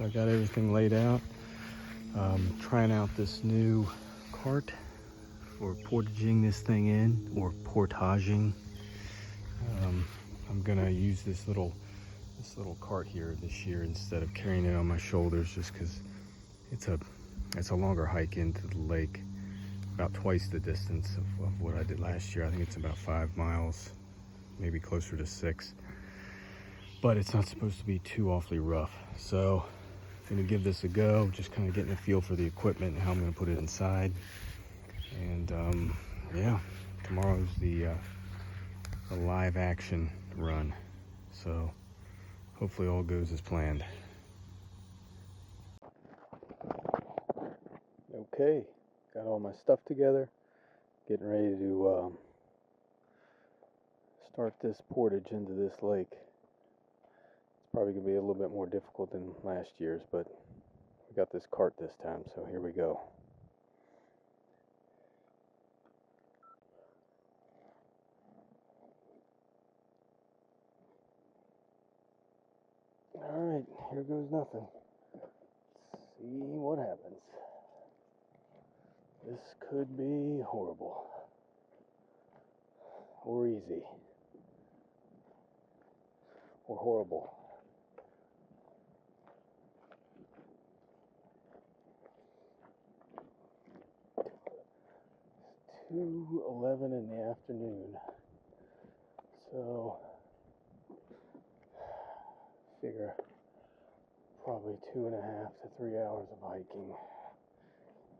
So I got everything laid out. Trying out this new cart for portaging this thing in, or portaging. I'm gonna use this little cart here this year instead of carrying it on my shoulders, just because it's a longer hike into the lake, about twice the distance of what I did last year. I think it's about 5 miles, maybe closer to 6, but it's not supposed to be too awfully rough. So I'm gonna give this a go, just kind of getting a feel for the equipment and how I'm gonna put it inside. And yeah, tomorrow's the live action run, so hopefully all goes as planned. Okay, got all my stuff together, getting ready to start this portage into this lake. It's probably gonna be a little bit more difficult than last year's, but we got this cart this time, so here we go. Alright, here goes nothing. Let's see what happens. This could be horrible. Or easy. Or horrible. It's 2:11 in the afternoon. So figure probably 2.5 to 3 hours of hiking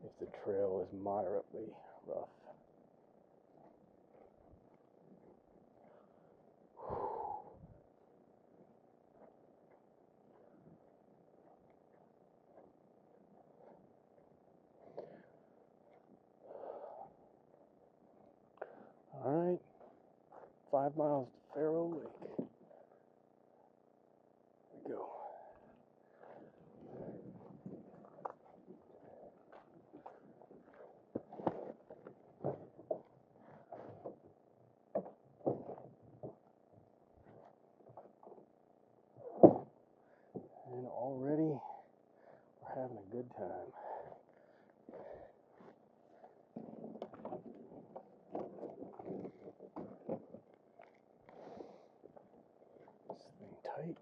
if the trail is moderately rough. Alright, 5 miles to Pharaoh Lake. Here we go. And already we're having a good time. This thing tight.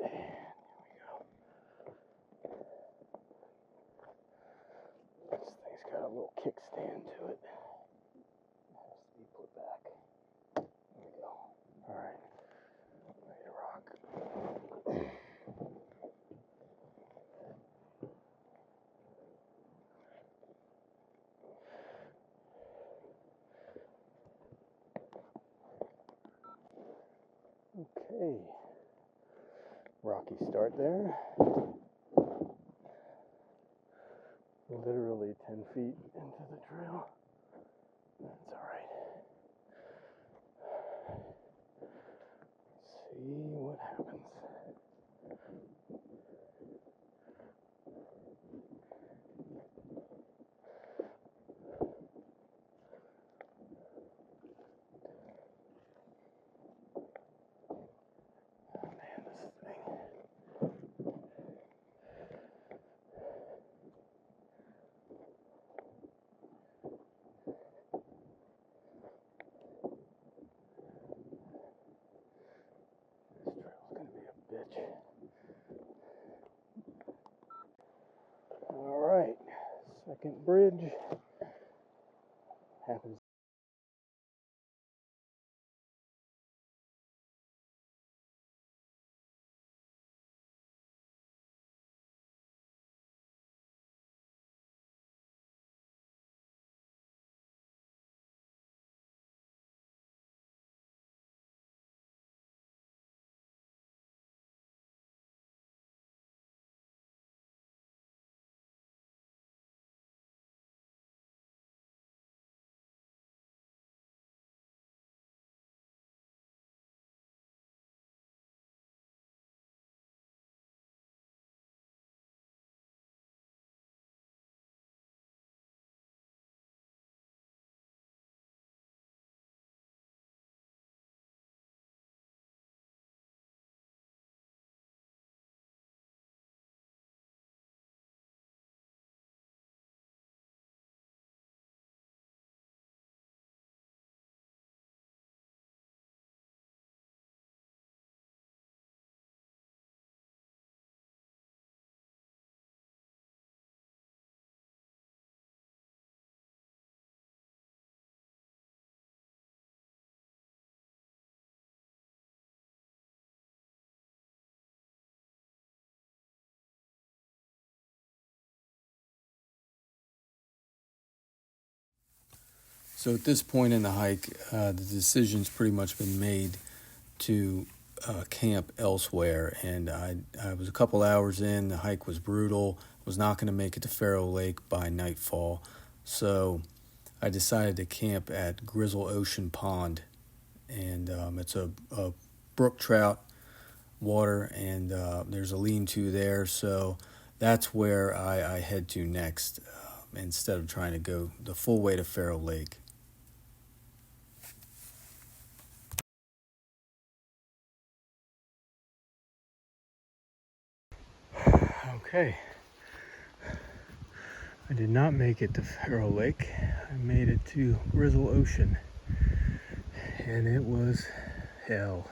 And here we go. This thing's got a little kickstand to it. It has to be put back. There we go. Alright. Ready to rock. Okay. Rocky start there. Literally 10 feet into the trail. That's alright. See what happens. Oh man, this thing. This trail's gonna be a bitch. Alright, second bridge. Happens So at this point in the hike, the decision's pretty much been made to camp elsewhere. And I was a couple hours in. The hike was brutal. Was not going to make it to Pharaoh Lake by nightfall. So I decided to camp at Grizzle Ocean Pond. And it's a brook trout water, and there's a lean-to there. So that's where I head to next, instead of trying to go the full way to Pharaoh Lake. Okay, I did not make it to Pharaoh Lake. I made it to Grizzle Ocean, and it was hell.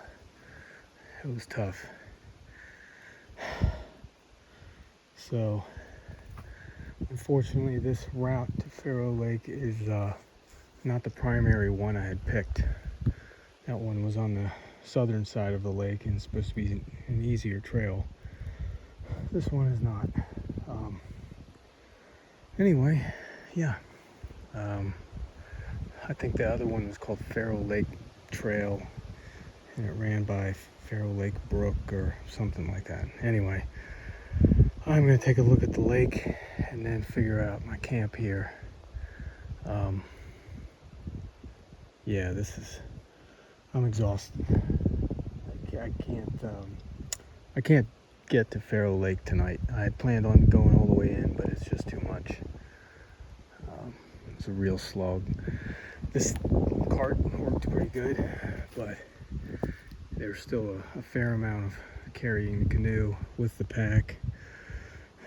It was tough. So, unfortunately, this route to Pharaoh Lake is not the primary one I had picked. That one was on the southern side of the lake and supposed to be an easier trail. This one is not. Anyway, yeah. I think the other one was called Pharaoh Lake Trail, and it ran by Pharaoh Lake Brook or something like that. Anyway, I'm going to take a look at the lake and then figure out my camp here. Yeah, I'm exhausted. I can't get to Pharaoh Lake tonight. I had planned on going all the way in, but it's just too much. It's a real slog. This cart worked pretty good, but there's still a fair amount of carrying the canoe with the pack.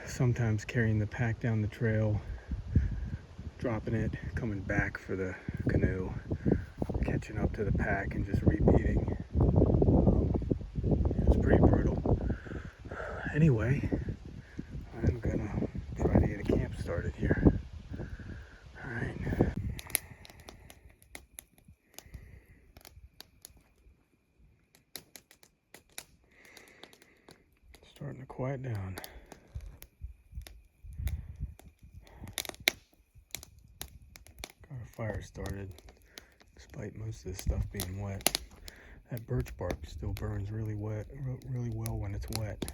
Sometimes carrying the pack down the trail, dropping it, coming back for the canoe, catching up to the pack, and just repeating. It was pretty brutal. Anyway, I'm gonna try to get a camp started here. Alright. Starting to quiet down. Got a fire started, despite most of this stuff being wet. That birch bark still burns really well when it's wet.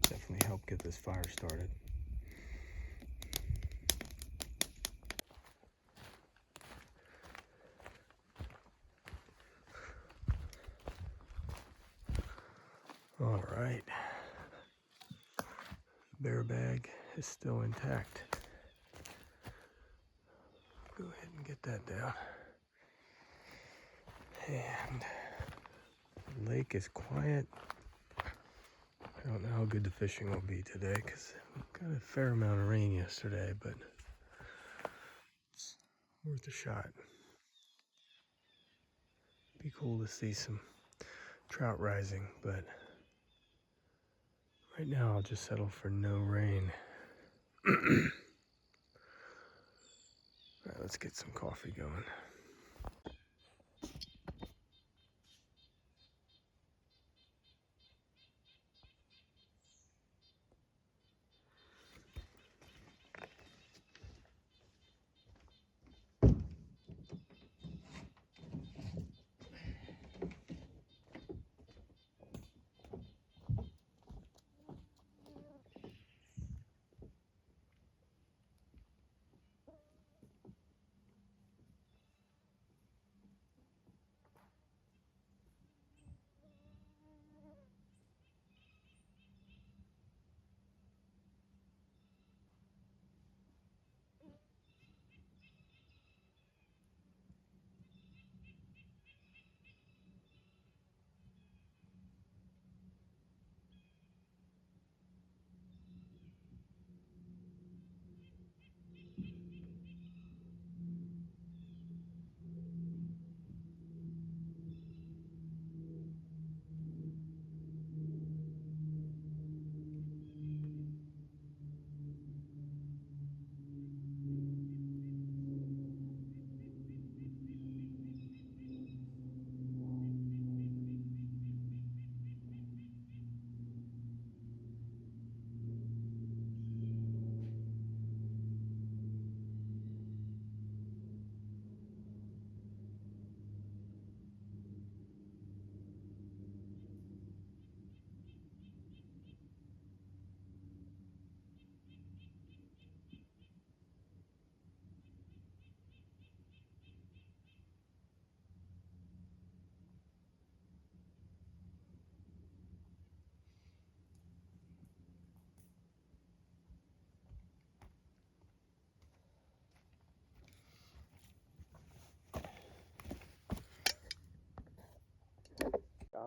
Definitely help get this fire started. All right. Bear bag is still intact. Go ahead and get that down. And the lake is quiet. I don't know how good the fishing will be today because we got a fair amount of rain yesterday, but it's worth a shot. Be cool to see some trout rising, but right now I'll just settle for no rain. All right, let's get some coffee going.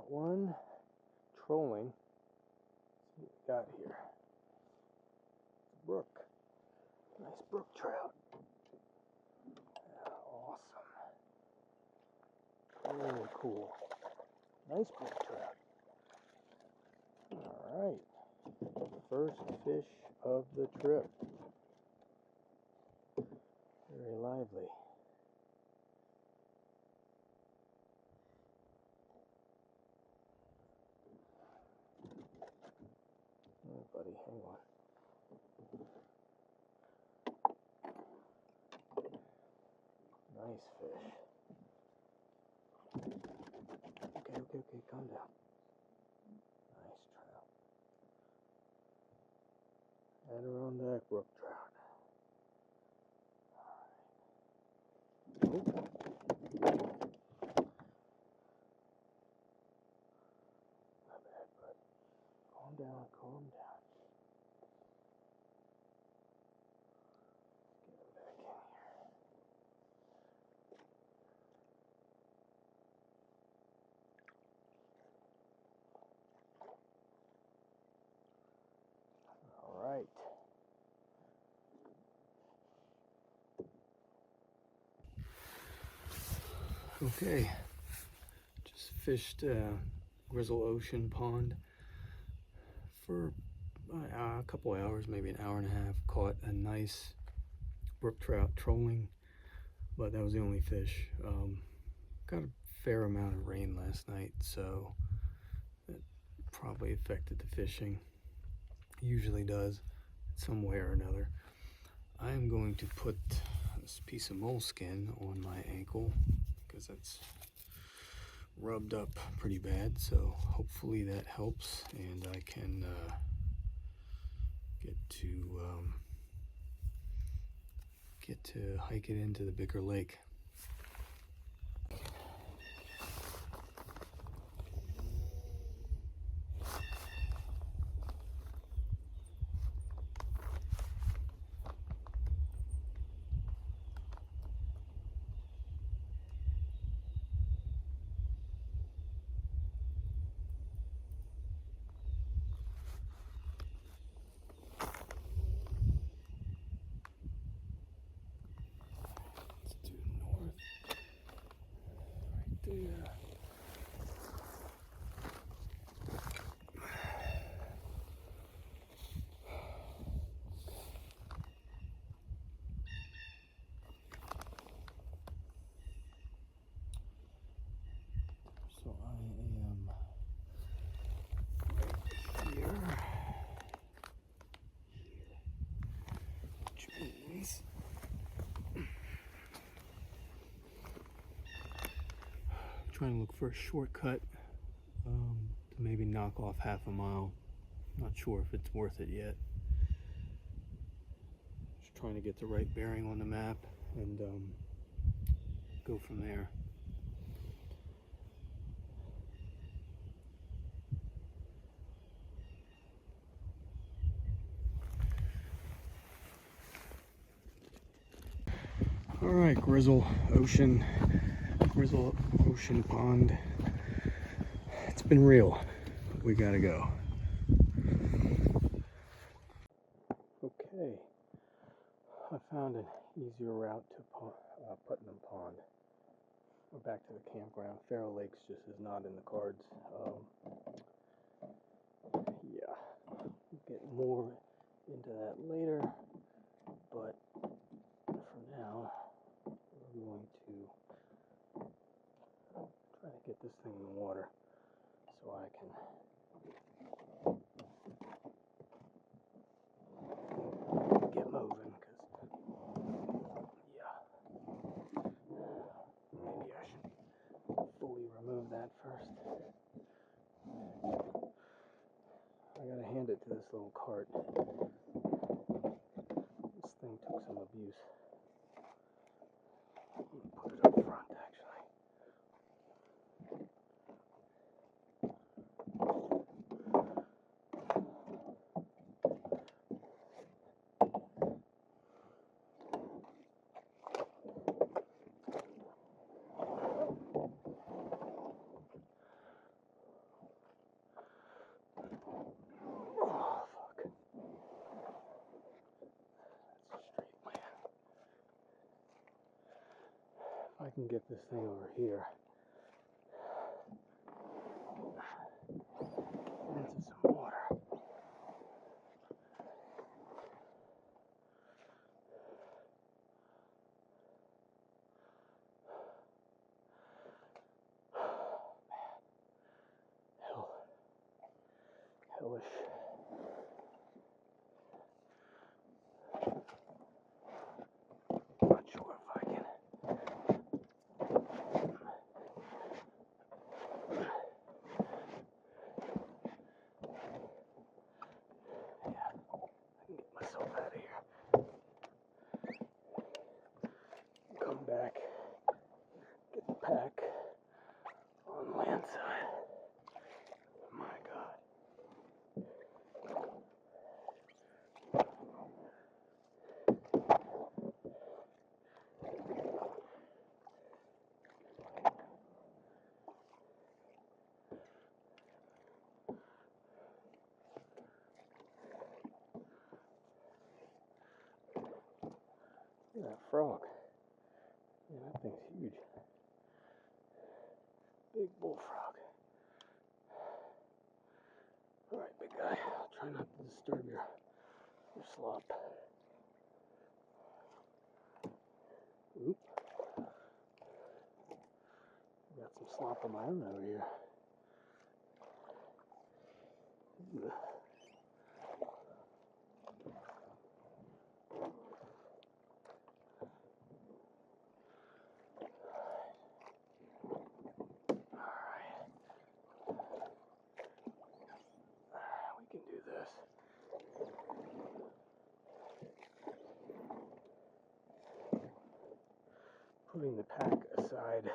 got one trolling. Let's see what we got here. Brook. Nice brook trout. Awesome. Really cool. Nice brook trout. Alright. First fish of the trip. Very lively. Oh, buddy, hang on. Nice fish. Okay, calm down. Nice trout. Adirondack brook trout. Alright. Oh. Not bad, bud. Calm down, calm down. Get him back in here. Alright. Okay. Just fished Grizzle Ocean Pond for a couple hours, maybe an hour and a half. Caught a nice brook trout trolling, but that was the only fish. Got a fair amount of rain last night, so it probably affected the fishing. Usually does, some way or another. I am going to put this piece of moleskin on my ankle because it's rubbed up pretty bad, so hopefully that helps and I can get to hike it into the bigger lake. There. So I am right here. Jeez. Trying to look for a shortcut to maybe knock off half a mile. Not sure if it's worth it yet. Just trying to get the right bearing on the map and go from there. All right, Grizzle Ocean Pond. It's been real. We gotta go. Okay, I found an easier route to Putnam Pond. We're back to the campground. Pharaoh Lake just is not in the cards. Yeah, we'll get more into that later, but for now, we're going to try to get this thing in the water so I can get moving, because, yeah, maybe I should fully remove that first. I gotta hand it to this little cart. This thing took some abuse. I'm gonna put it up front, actually. can get this thing over here into some water. Hellish. Not sure if I can. Yeah, I can get myself out of here. Come back, get the pack on land side. My God. Look at that frog. Yeah, that thing's huge. Big bullfrog. Alright, big guy. I'll try not to disturb your slop. Oop. Got some slop of my own over here. We can do this. Putting the pack aside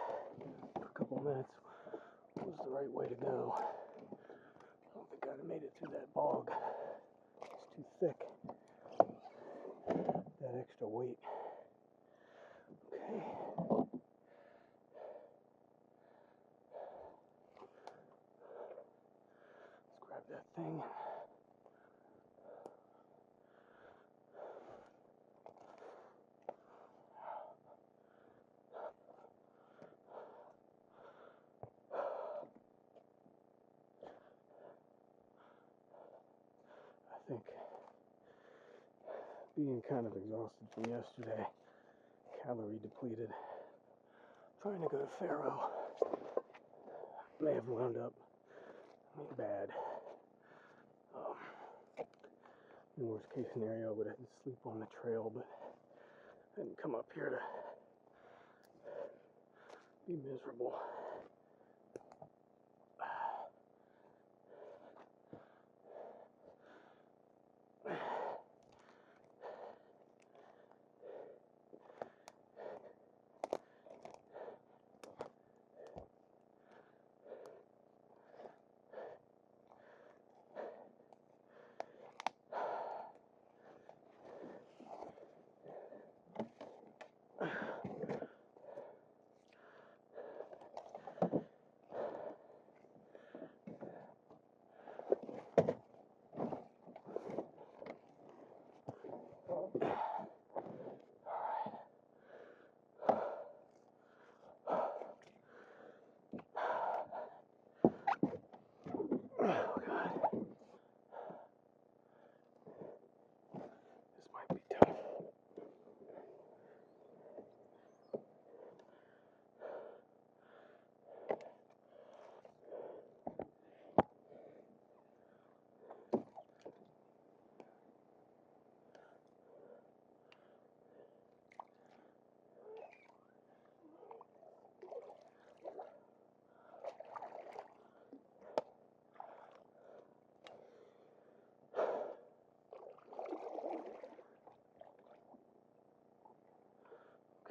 for a couple minutes was the right way to go. I don't think I'd have made it through that bog. It's too thick. That extra weight. Okay. Let's grab that thing. I think being kind of exhausted from yesterday, calorie depleted, trying to go to Pharaoh may have wound up bad. In the worst case scenario, I would have had to sleep on the trail, but I didn't come up here to be miserable. Oh, God. This might be tough.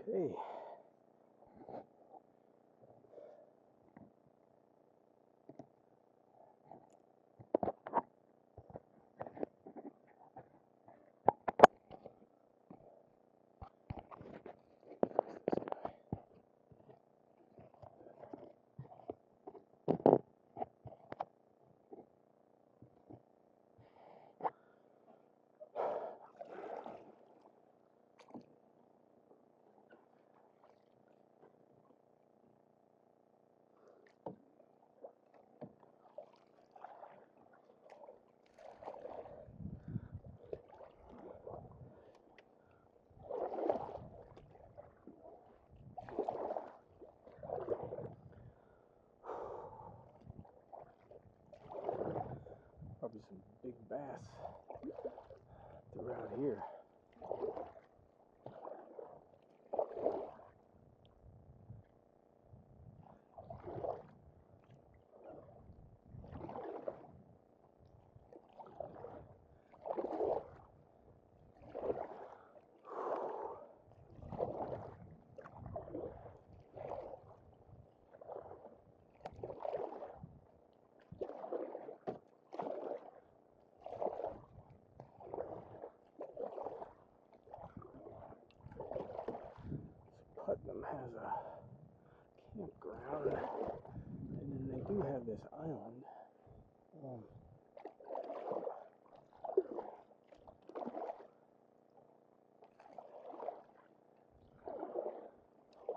Okay. here. Putnam has a campground, and then they do have this island.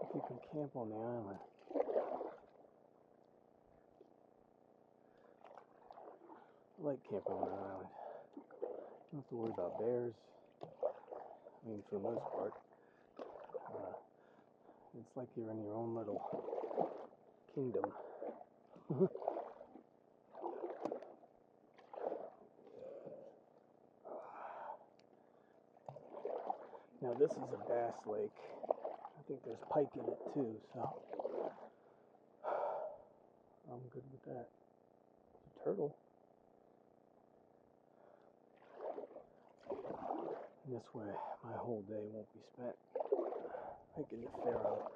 If you can camp on the island. I like camping on an island. You don't have to worry about bears. I mean, for the most part. It's like you're in your own little kingdom. Now this is a bass lake. I think there's pike in it too, so I'm good with that. It's a turtle. And this way my whole day won't be spent hiking the Pharaoh.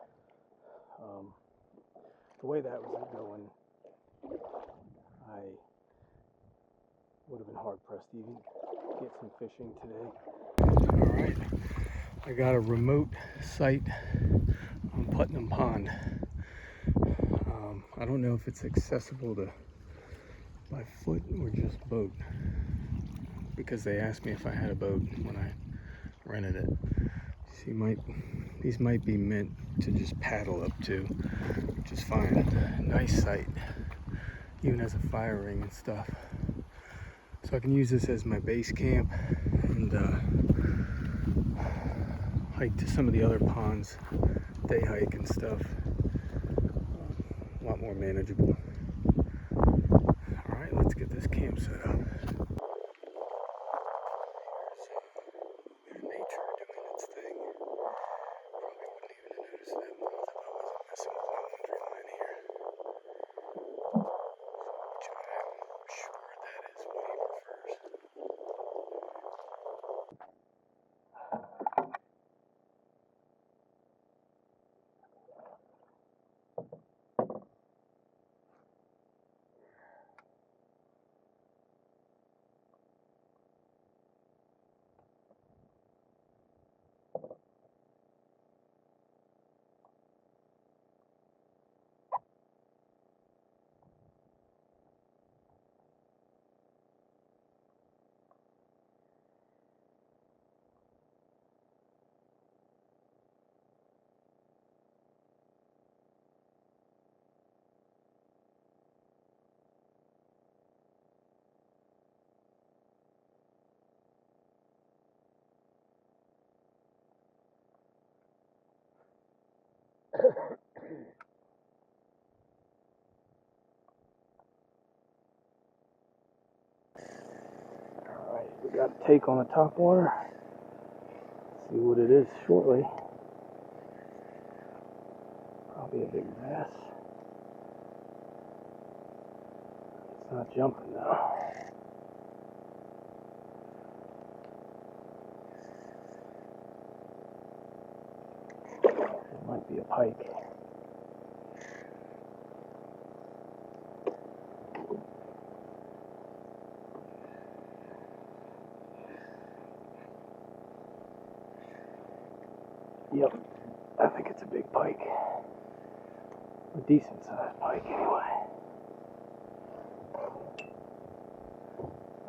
The way that was going, I would have been hard pressed to even get some fishing today. Alright, I got a remote site on Putnam Pond. I don't know if it's accessible to by foot or just boat, because they asked me if I had a boat when I rented it. See, these might be meant to just paddle up to, which is fine. Nice site, even has a fire ring and stuff. So I can use this as my base camp and hike to some of the other ponds, day hike and stuff. A lot more manageable. All right, let's get this camp set up. Nature doing its thing. Probably wouldn't even have noticed that if I wasn't messing with my laundry line here. Which I'm sure that is what he prefers. Alright, we got a take on the top water. See what it is shortly. Probably a big bass. It's not jumping though. It might be a pike. Yep, I think it's a big pike. A decent sized pike anyway.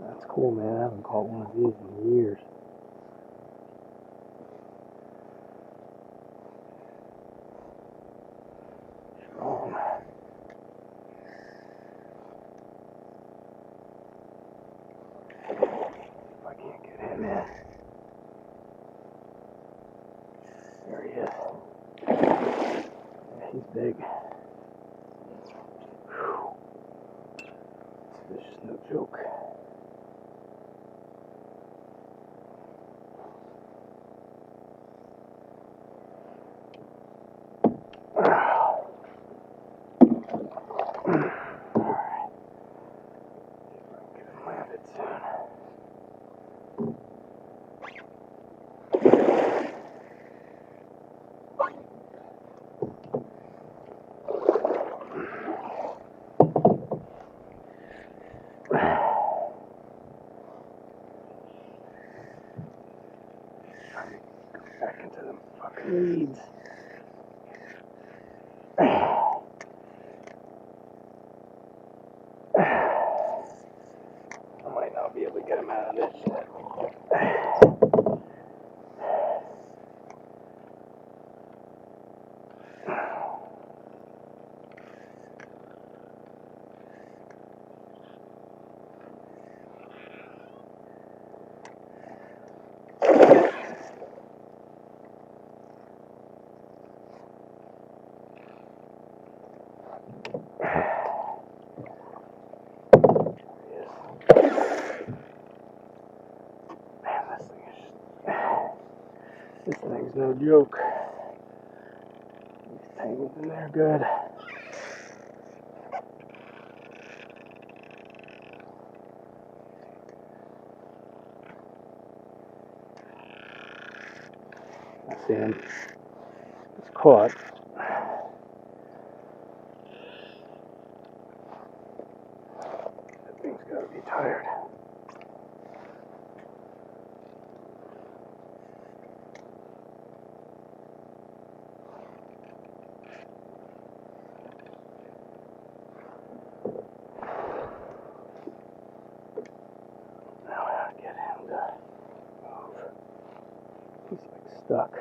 That's cool, man. I haven't caught one of these in years. Strong. If I can't get him in. There he is. Yeah, he's big. Whew. This fish is no joke. fucking weeds. I might not be able to get him out of this yet. This thing's no joke. These tangles in there good. I see him. It's caught. That thing's gotta be tired. He's like stuck.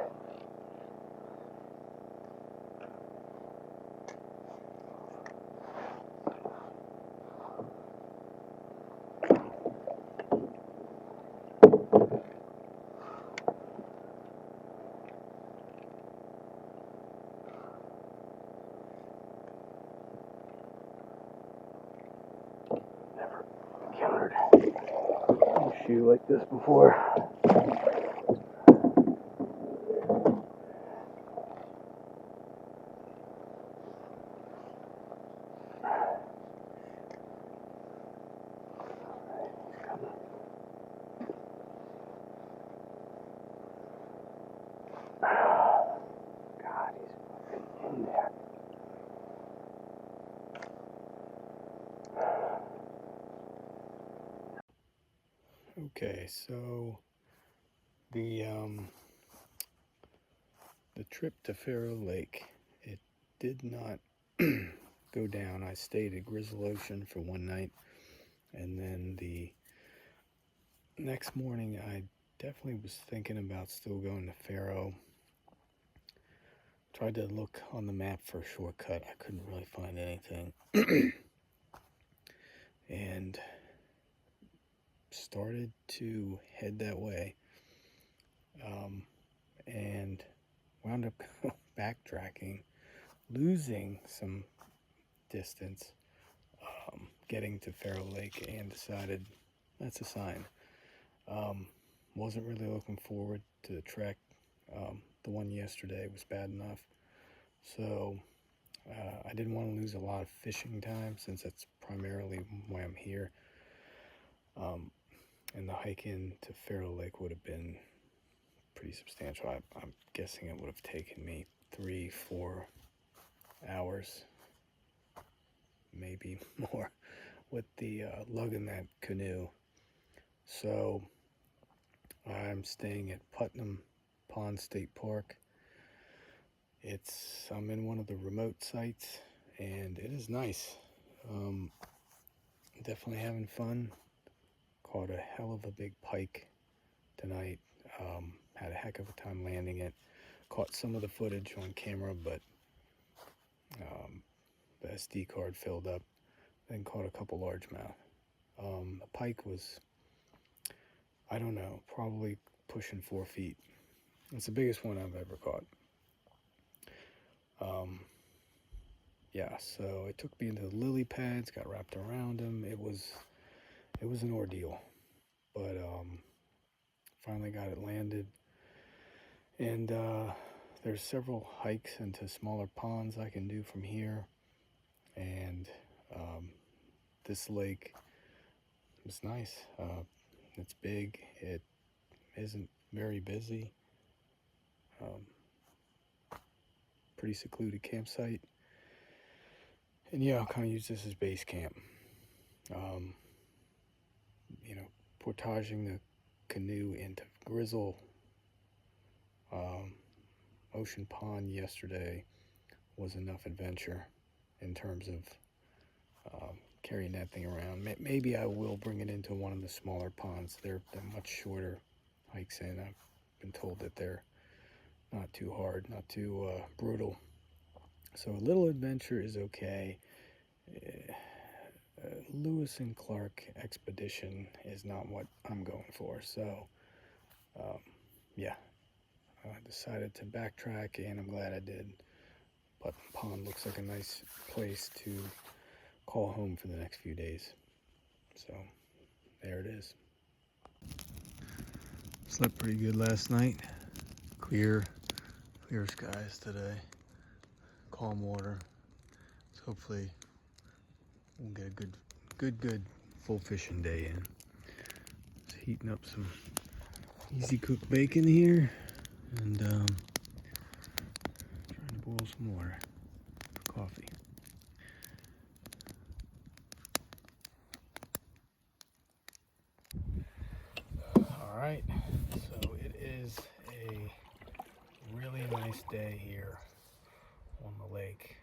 Never encountered a shoe like this before. God, he's fucking in there. Okay, so the trip to Pharaoh Lake, it did not go down. I stayed at Grizzle Ocean for one night, and then the next morning I definitely was thinking about still going to Pharaoh. Tried to look on the map for a shortcut. I couldn't really find anything. And started to head that way. And wound up backtracking, losing some distance, getting to Pharaoh Lake, and decided that's a sign. Wasn't really looking forward to the trek. The one yesterday was bad enough. So I didn't want to lose a lot of fishing time since that's primarily why I'm here. And the hike in to Pharaoh Lake would have been pretty substantial. I'm guessing it would have taken me 3-4 hours, maybe more, with the lugging that canoe. So I'm staying at Putnam Pond State Park. I'm in one of the remote sites, and it is nice. Definitely having fun. Caught a hell of a big pike tonight. Had a heck of a time landing it. Caught some of the footage on camera, but the SD card filled up. Then caught a couple largemouth. The pike was, I don't know, probably pushing 4 feet. It's the biggest one I've ever caught. Yeah, so it took me into the lily pads, got wrapped around them. It was an ordeal, but finally got it landed. And there's several hikes into smaller ponds I can do from here. And this lake is nice. It's big. It isn't very busy. Pretty secluded campsite. And yeah, I'll kind of use this as base camp. Portaging the canoe into Grizzle. Ocean Pond yesterday was enough adventure in terms of carrying that thing around. Maybe I will bring it into one of the smaller ponds. They're much shorter hikes in. I've been told that they're not too hard, not too brutal. So a little adventure is okay. Lewis and Clark expedition is not what I'm going for. So yeah, I decided to backtrack, and I'm glad I did. Putnam Pond looks like a nice place to call home for the next few days. So there it is. Slept pretty good last night. Clear skies today. Calm water. So hopefully we'll get a good full fishing day in. Just heating up some easy cooked bacon here, and trying to boil some water for coffee. All right, so it is a really nice day here on the lake.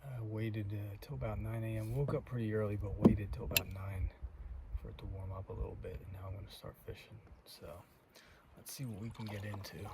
I waited till about 9 a.m. Woke up pretty early, but waited till about 9 for it to warm up a little bit, and now I'm going to start fishing. So let's see what we can get into.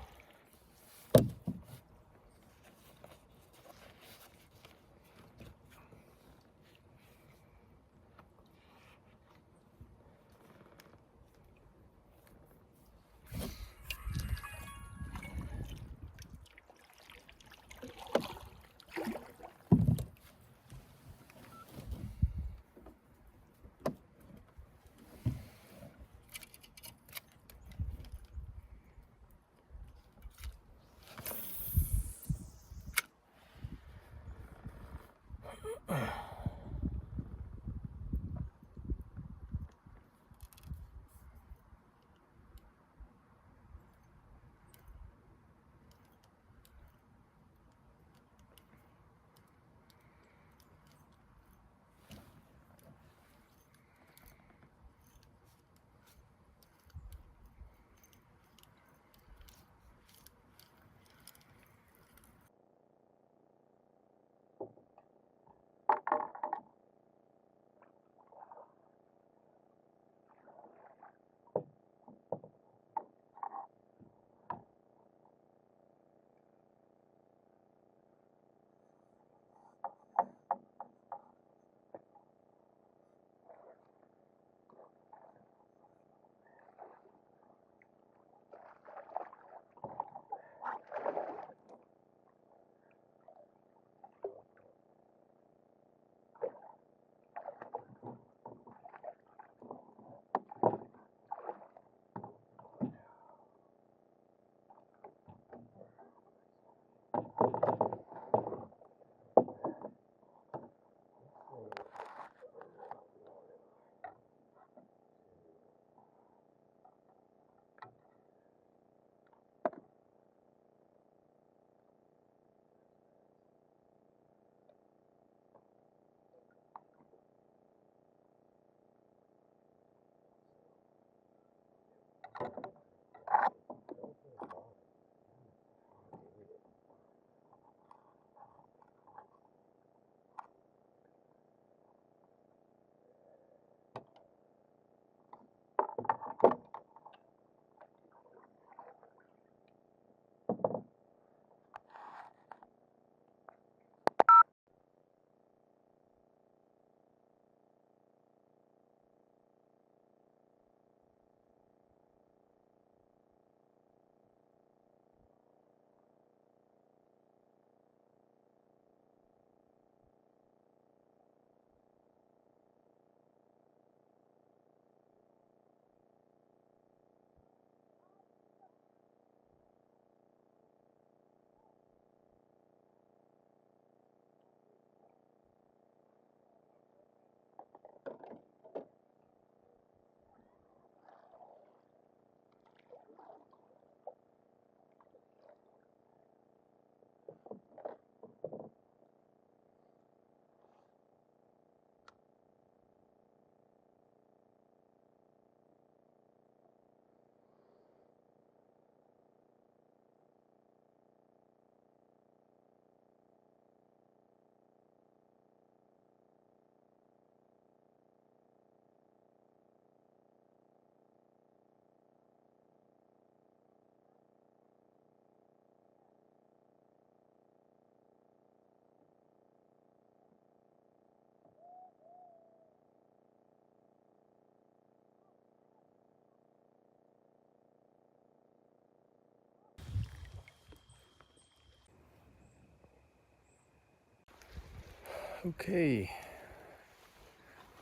Okay,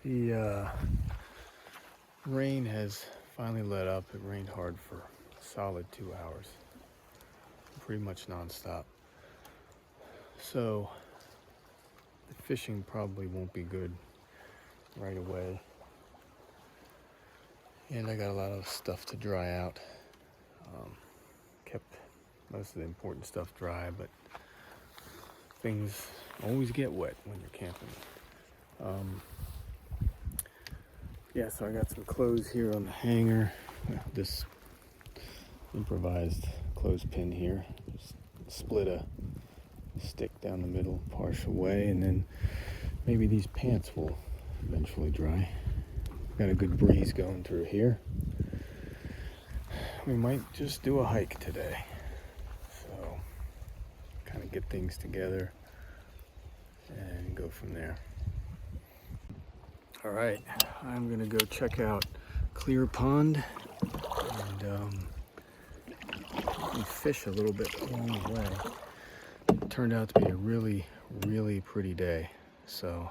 the rain has finally let up. It rained hard for a solid 2 hours, pretty much nonstop. So the fishing probably won't be good right away. And I got a lot of stuff to dry out. Kept most of the important stuff dry, but things always get wet when you're camping. Yeah, so I got some clothes here on the hanger. This improvised clothespin here. Just split a stick down the middle, partial way, and then maybe these pants will eventually dry. Got a good breeze going through here. We might just do a hike today. So, kind of get things together and go from there. All right, I'm gonna go check out Clear Pond and fish a little bit along the way. It turned out to be a really, really pretty day. So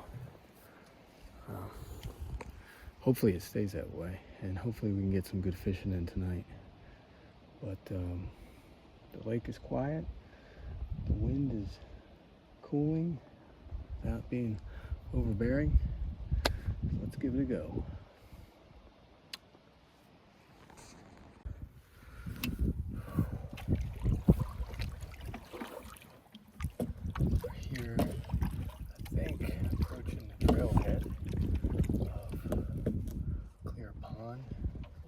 hopefully it stays that way, and hopefully we can get some good fishing in tonight. But the lake is quiet, the wind is cooling without being overbearing. So let's give it a go. We're here, I think, approaching the trailhead of Clear Pond.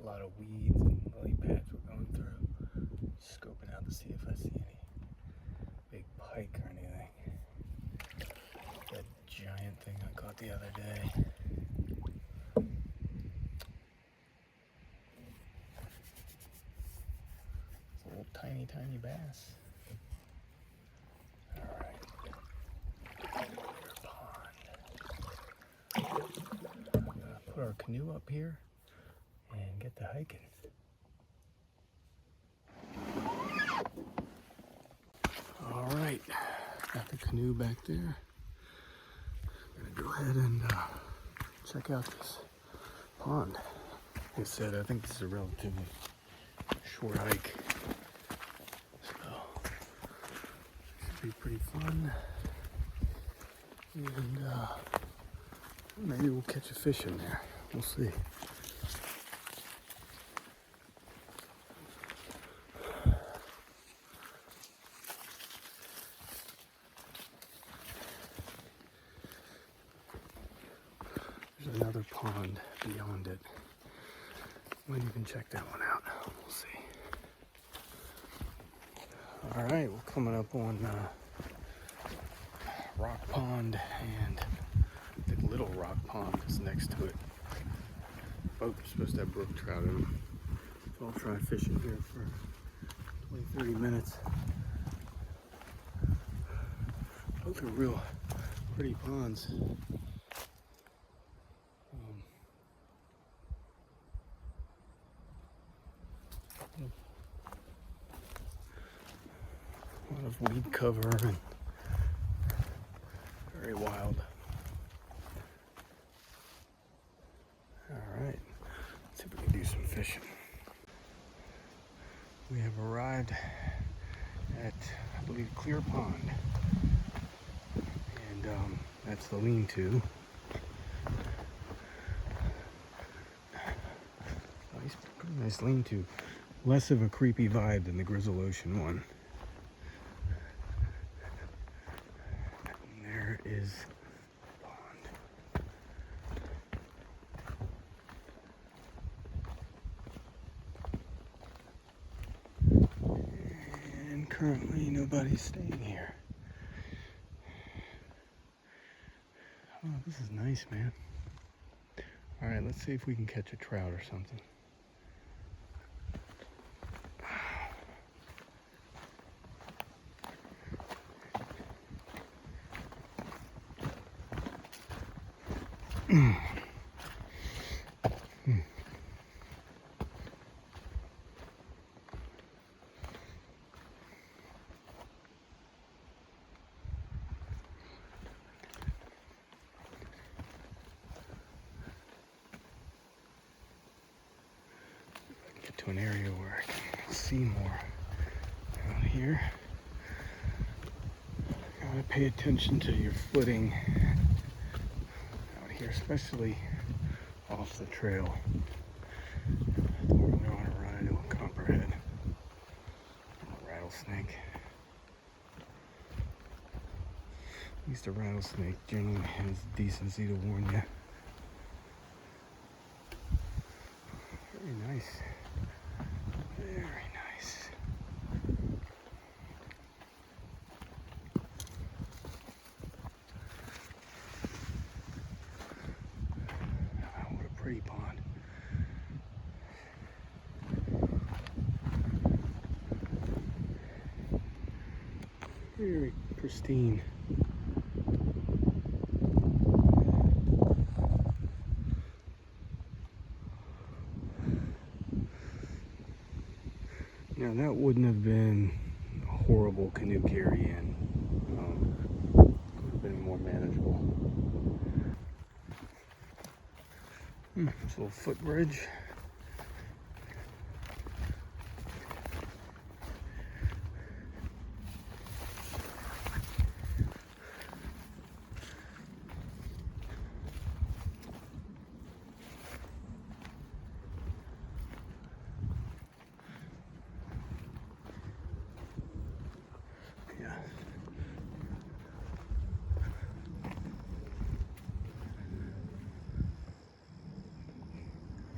A lot of weeds and lily pads we're going through. Scoping out to see if I see any big pike or anything. That giant thing I caught the other day. It's a little tiny, tiny bass. Alright. Clear Pond. I'm gonna put our canoe up here and get to hiking. Alright, got the canoe back there. I'm gonna go ahead and check out this pond. Like I said, I think this is a relatively short hike, so should be pretty fun. And maybe we'll catch a fish in there. We'll see. There's another pond beyond it. Might even check that one out. We'll see. All right, we're coming up on Rock Pond, and the little Rock Pond is next to it. Both are supposed to have brook trout in them. So I'll try fishing here for 20-30 minutes. Both are real pretty ponds. A lot of weed cover and very wild. All right, let's see if we can do some fishing. We have arrived at, I believe, Clear Pond, and that's the lean-to. Pretty nice lean-to. Less of a creepy vibe than the Grizzle Ocean one. And there is the pond. And currently nobody's staying here. Oh, this is nice, man. All right, let's see if we can catch a trout or something. to an area where I can see more out here. Gotta pay attention to your footing out here, especially off the trail. We're going to run into a copperhead, a rattlesnake. At least a rattlesnake generally has decency to warn you. Very nice. Very nice. Oh, what a pretty pond. Very pristine. Now that wouldn't have been a horrible canoe carry in. Could have been more manageable. This little footbridge.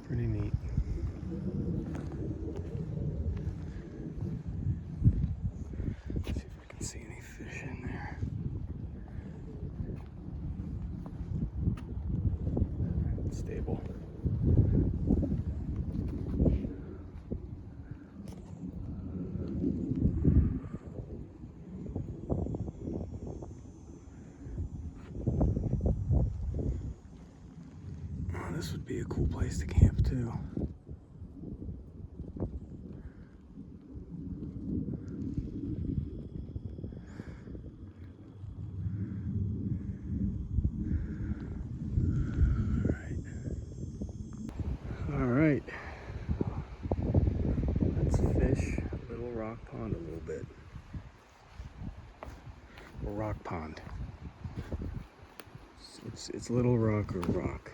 Pretty neat. Let's see if I can see any fish in there. Stable. Oh, this would be a cool place to camp too. All right. Let's fish Little Rock Pond a little bit. Or Rock Pond. It's Little Rock or Rock.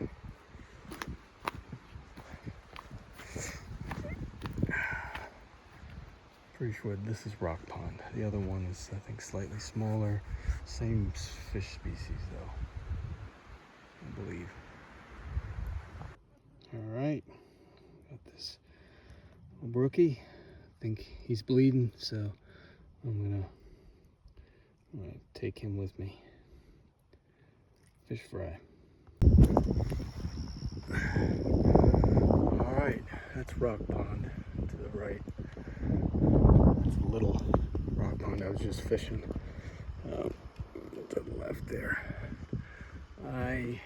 Pretty sure this is Rock Pond. The other one is, I think, slightly smaller. Same fish species, though, I believe. All right, got this little brookie. I think he's bleeding, so I'm gonna take him with me. Fish fry. All right, that's Rock Pond to the right. It's a little rock pond I was just fishing. To the left there. I'm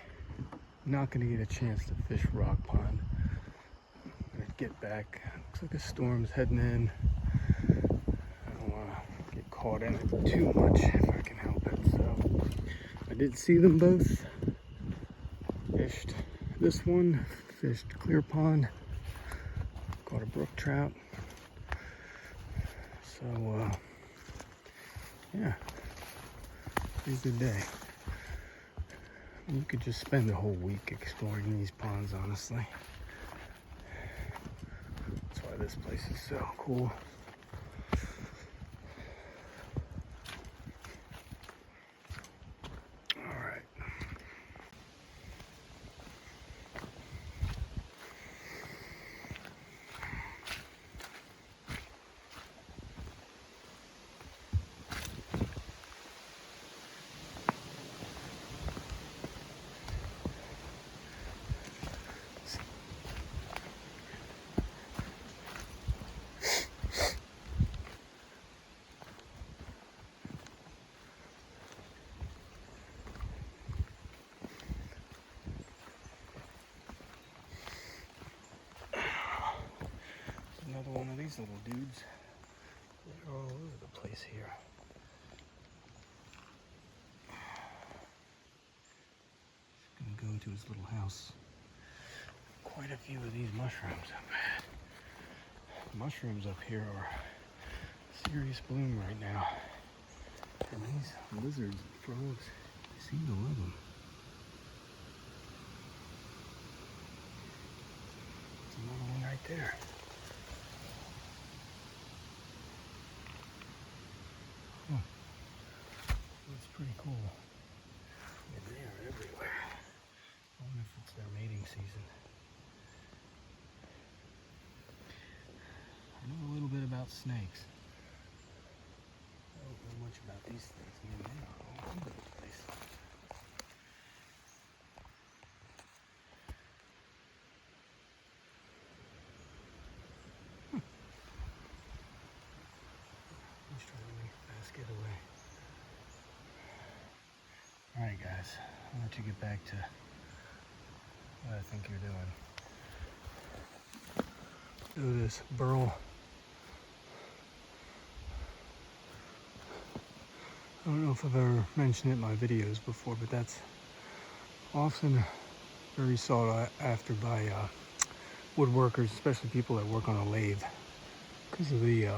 not going to get a chance to fish Rock Pond. I'm going to get back. Looks like a storm's heading in. I don't want to get caught in it too much if I can help it. So I did see them both. Fished this one. Fished Clear Pond. Caught a brook trout. So, yeah, pretty good day. You could just spend the whole week exploring these ponds, honestly. That's why this place is so cool. All right. Another one of these little dudes. They're all over the place here. Just gonna go into his little house. Quite a few of these mushrooms I've had. mushrooms up here are serious bloom right now. And these lizards and frogs, they seem to love them. There's another one right there. Oh, that's pretty cool. And they are everywhere. I wonder if it's their mating season. I know a little bit about snakes. I don't know much about these things. I mean, they are all over the place. Let's try to make a fast getaway. Alright guys, I'll let you get back to what I think you're doing. Look at this burl. I don't know if I've ever mentioned it in my videos before, but that's often very sought after by woodworkers, especially people that work on a lathe, because of the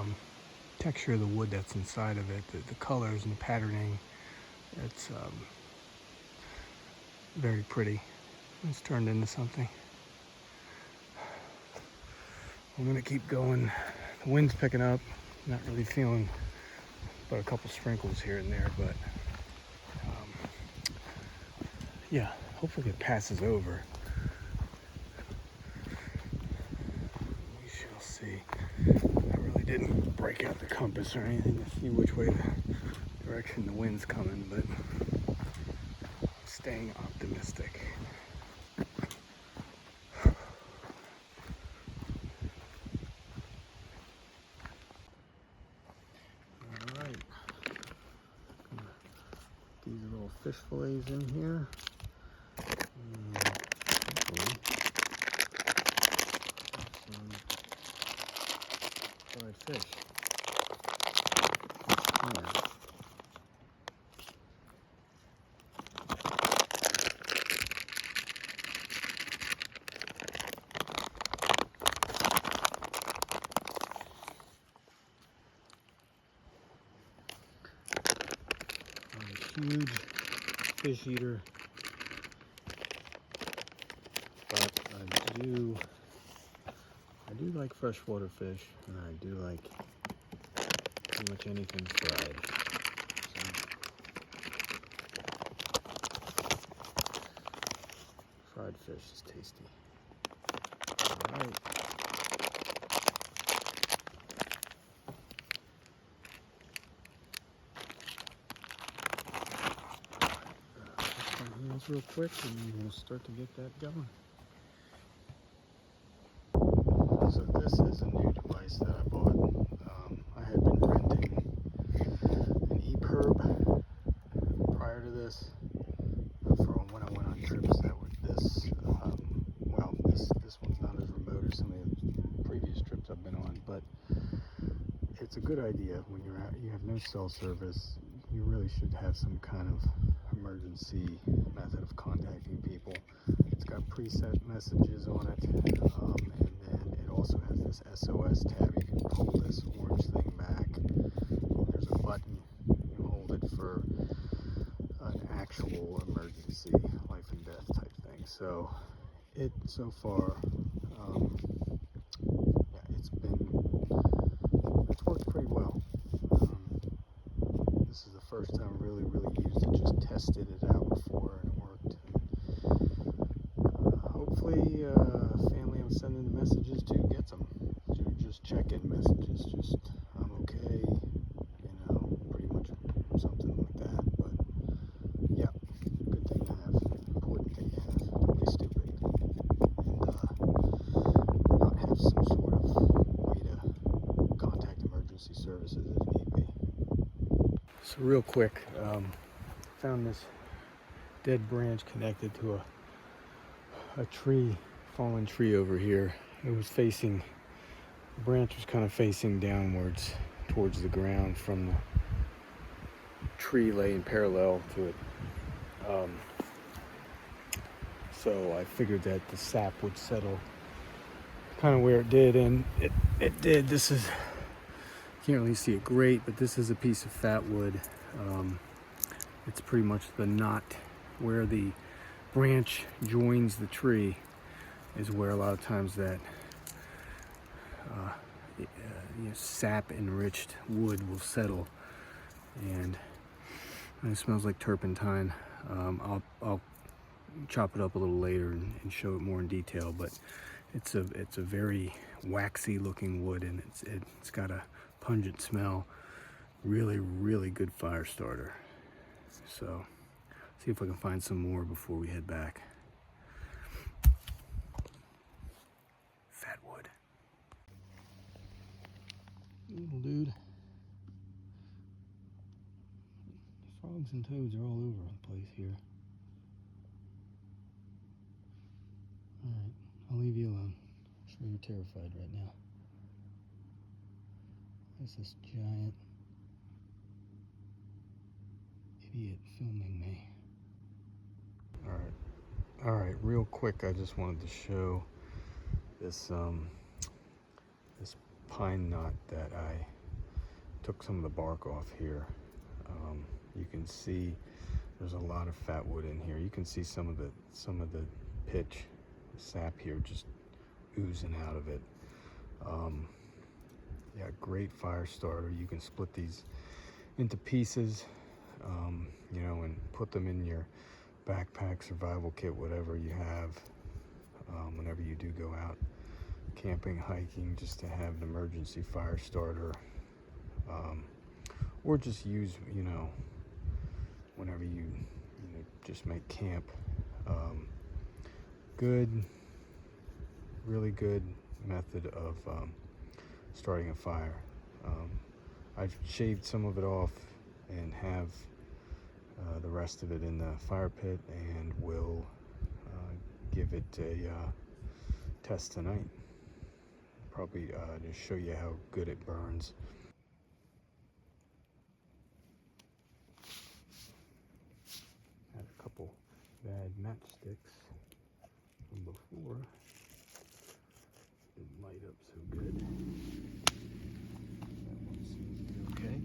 texture of the wood that's inside of it, the colors and the patterning. It's very pretty. It's turned into something. I'm gonna keep going. The wind's picking up. Not really feeling but a couple sprinkles here and there, but yeah, hopefully it passes over. We shall see. I really didn't break out the compass or anything to see which way the direction the wind's coming, but I'm staying optimistic. These little fish fillets in here. Hopefully some fried fish. I'm a huge fish eater, but I do like freshwater fish, and I do like pretty much anything fried. So, fried fish is tasty. All right. Real quick, and we'll start to get that going. So this is a new device that I bought. I had been renting an EPIRB prior to this for when I went on trips that were this. Well, this one's not as remote as some of the previous trips I've been on, but it's a good idea when you're out. You have no cell service. You really should have some kind of emergency method of contacting people. It's got preset messages on it, and then it also has this SOS tab. You can pull this orange thing back. There's a button. You hold it for an actual emergency, life and death type thing. So so far, yeah, it's worked pretty well. This is the first time I really used it, just tested it out before, and it worked. And, hopefully, family I'm sending the messages to gets them. Just check-in messages, just I'm okay, pretty much something like that. But yeah, good thing to have, important thing to have. Don't be stupid, and not have some sort of way to contact emergency services if need be. So real quick, found this dead branch connected to a tree, fallen tree over here. It was facing, the branch was kind of facing downwards towards the ground from the tree laying parallel to it. So I figured that the sap would settle kind of where it did, and it did. This is, can't really see it great, but this is a piece of fat wood. It's pretty much the knot where the branch joins the tree is where a lot of times that sap enriched wood will settle, and it smells like turpentine. I'll chop it up a little later and show it more in detail, but it's a very waxy looking wood, and it's got a pungent smell. Really good fire starter. So see if I can find some more before we head back. Fat wood. Little dude. Frogs and toads are all over the place here. Alright, I'll leave you alone. I'm sure you're terrified right now. There's this giant idiot filming me. Alright, real quick, I just wanted to show this this pine knot that I took some of the bark off here. You can see there's a lot of fat wood in here. You can see some of the pitch sap here just oozing out of it. Yeah, great fire starter. You can split these into pieces, you know, and put them in your backpack, survival kit, whatever you have, whenever you do go out camping, hiking, just to have an emergency fire starter, or just use, you know, whenever you just make camp. Really good method of starting a fire. I've shaved some of it off and have the rest of it in the fire pit, and will give it a test tonight. Probably just show you how good it burns. Had a couple bad matchsticks from before. Didn't light up so good. That one seems to be okay.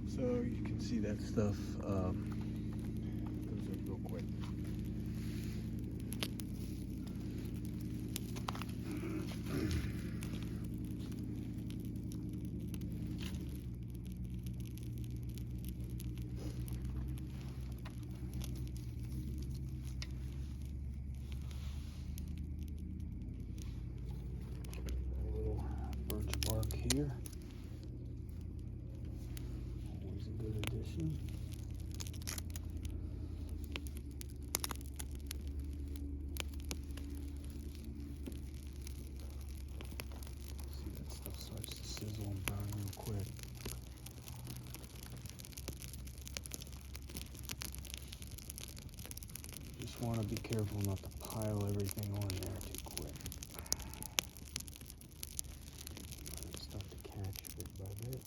So you can see that stuff goes up real quick. Here, always a good addition. See, that stuff starts to sizzle and burn real quick. Just want to be careful not to pile everything on there too quick. Bit by bit.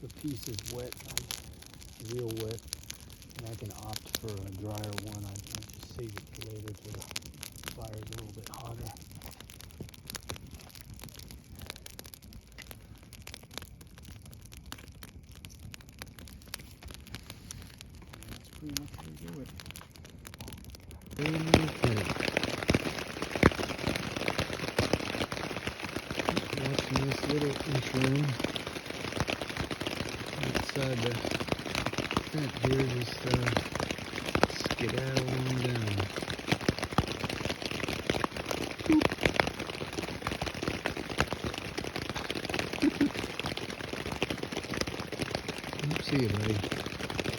The piece is wet, real wet, and I can opt for a drier one. I can just save it for later till the fire's a little bit hotter. That's pretty much how you do it. Watching this little intro. Outside the tent here, just skedaddle on down. See you, buddy.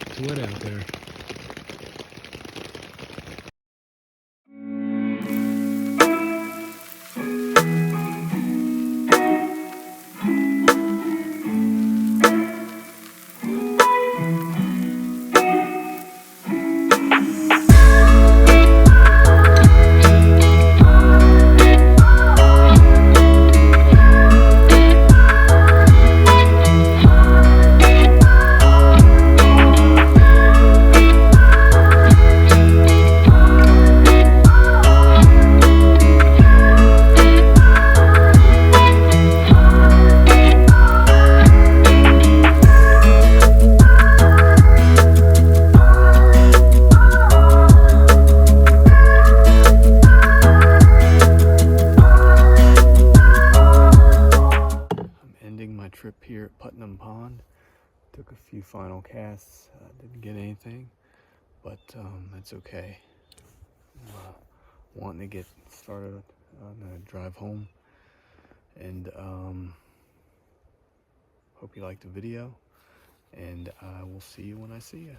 It's wet out there. finishing my trip here at Putnam Pond. Took a few final casts, didn't get anything, but that's okay. I'm wanting to get started on the drive home, and hope you liked the video, and I will see you when I see you.